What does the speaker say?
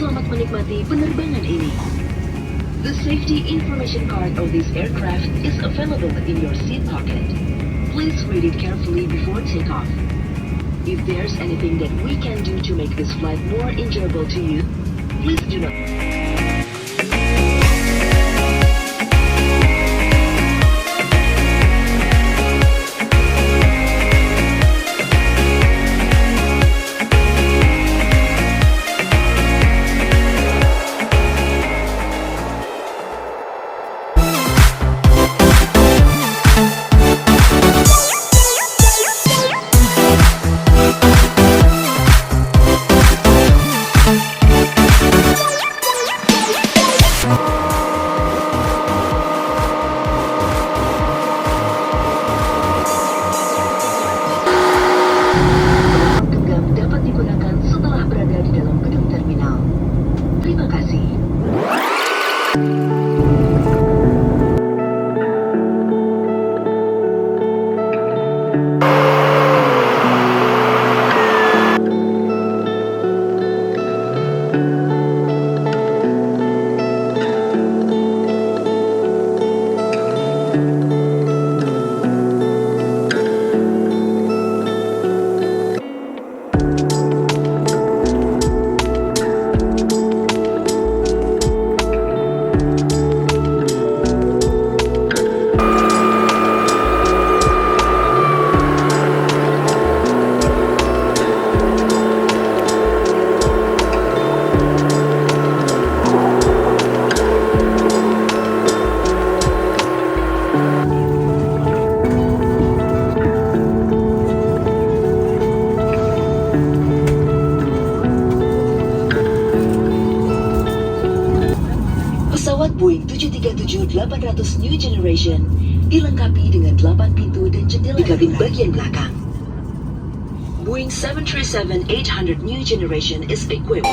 Selamat menikmati penerbangan ini. The safety information card of this aircraft is available in your seat pocket. Please read it carefully before takeoff. If there's anything that we can do to make this flight more enjoyable to you, please do not. Pesawat Boeing 737-800 New Generation dilengkapi dengan 8 pintu dan jendela di kabin bagian belakang. Boeing 737-800 New Generation is equipped